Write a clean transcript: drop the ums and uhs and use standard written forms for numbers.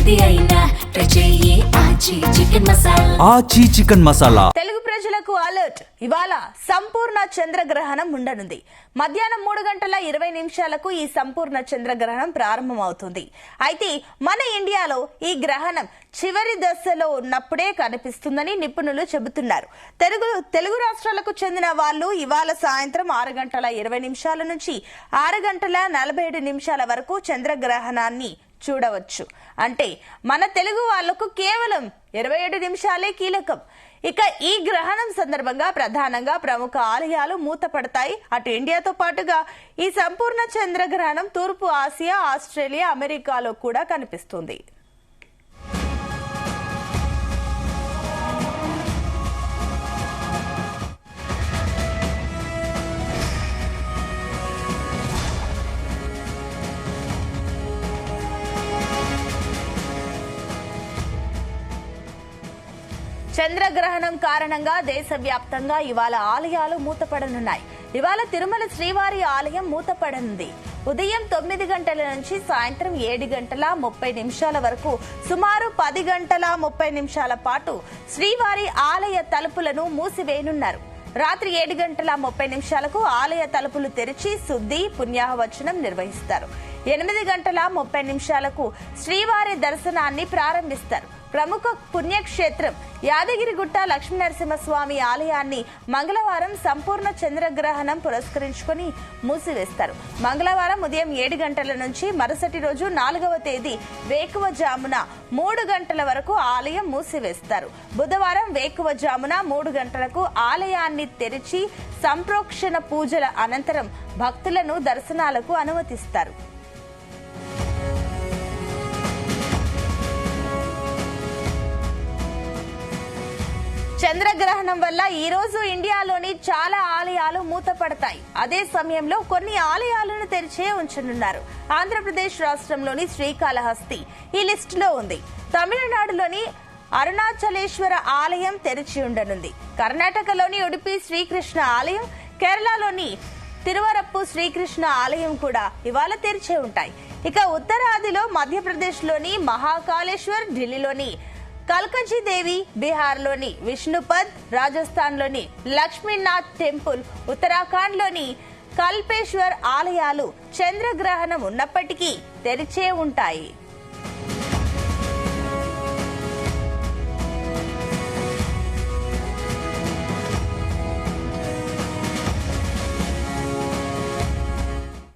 ఏది అయినా ట్రై చెయ్యి ఆచి చికెన్ మసాలా. ఆచి చికెన్ మసాలా. తెలుగు ప్రజలకు అలర్ట్. ఇవాళ సంపూర్ణ చంద్రగ్రహణం ఉండనుంది. మధ్యాహ్నం 3:20 ఈ సంపూర్ణ చంద్రగ్రహణం ప్రారంభమవుతుంది. అయితే మన ఇండియాలో ఈ గ్రహణం చివరి దశలో ఉన్నప్పుడే కనిపిస్తుందని నిపుణులు చెబుతున్నారు. తెలుగు రాష్ట్రాలకు చెందిన వాళ్ళు ఇవాళ సాయంత్రం 6:20 నుంచి 6:47 వరకు చంద్రగ్రహణాన్ని చూడవచ్చు. అంటే మన తెలుగు వాళ్లకు కేవలం 27 నిమిషాలే కీలకం. ఇక ఈ గ్రహణం సందర్భంగా ప్రధానంగా ప్రముఖ ఆలయాలు మూతపడతాయి. అటు ఇండియాతో పాటుగా ఈ సంపూర్ణ చంద్రగ్రహణం తూర్పు ఆసియా, ఆస్ట్రేలియా, అమెరికాలో కూడా కనిపిస్తుంది. చంద్రగ్రహణం కారణంగా దేశవ్యాప్తంగా ఇవాళ ఆలయాలు మూతపడనున్నాయి. ఇవాళ తిరుమల శ్రీవారి ఆలయం మూతపడనుంది. ఉదయం 9 గంటల నుంచి సాయంత్రం 7:30 వరకు సుమారు 10:30 పాటు శ్రీవారి ఆలయ తలుపులను మూసివేయనున్నారు. రాత్రి 7:30 ఆలయ తలుపులు తెరిచి శుద్ధి, పుణ్యాహవచనం నిర్వహిస్తారు. 8:30 శ్రీవారి దర్శనాన్ని ప్రారంభిస్తారు. ప్రముఖ పుణ్యక్షేత్రం యాదగిరిగుట్ట లక్ష్మీనరసింహస్వామి ఆలయాన్ని మంగళవారం సంపూర్ణ చంద్రగ్రహణం పురస్కరించుకుని మూసివేస్తారు. మంగళవారం ఉదయం 7 గంటల నుంచి మరుసటి రోజు 4వ తేదీ వేకువజామున 3 గంటల వరకు ఆలయం మూసివేస్తారు. బుధవారం వేకువజామున 3 గంటలకు ఆలయాన్ని తెరిచి సంప్రోక్షణ పూజల అనంతరం భక్తులను దర్శనాలకు అనుమతిస్తారు. చంద్రగ్రహణం వల్ల ఈ రోజు ఇండియాలోని చాలా ఆలయాలు మూతపడతాయి. అదే సమయంలో కొన్ని ఆలయాలను తెరిచే ఉంచనున్నారు. ఆంధ్రప్రదేశ్ రాష్ట్రంలోని శ్రీకాళహస్తి ఈ లిస్టులో ఉంది. తమిళనాడులోని అరుణాచలేశ్వర ఆలయం తెరిచి ఉండనుంది. కర్ణాటకలోని ఉడిపి శ్రీకృష్ణ ఆలయం, కేరళలోని తిరువరప్పు శ్రీకృష్ణ ఆలయం కూడా ఇవాళ తెరిచే ఉంటాయి. ఇక ఉత్తరాదిలో మధ్యప్రదేశ్ లోని మహాకాళేశ్వర్, ఢిల్లీలోని కల్కజీదేవి, బీహార్లోని విష్ణుపద్, రాజస్థాన్లోని లక్ష్మీనాథ్ టెంపుల్, ఉత్తరాఖండ్లోని కల్పేశ్వర్ ఆలయాలు చంద్రగ్రహణం ఉన్నప్పటికీ తెరిచే ఉంటాయి.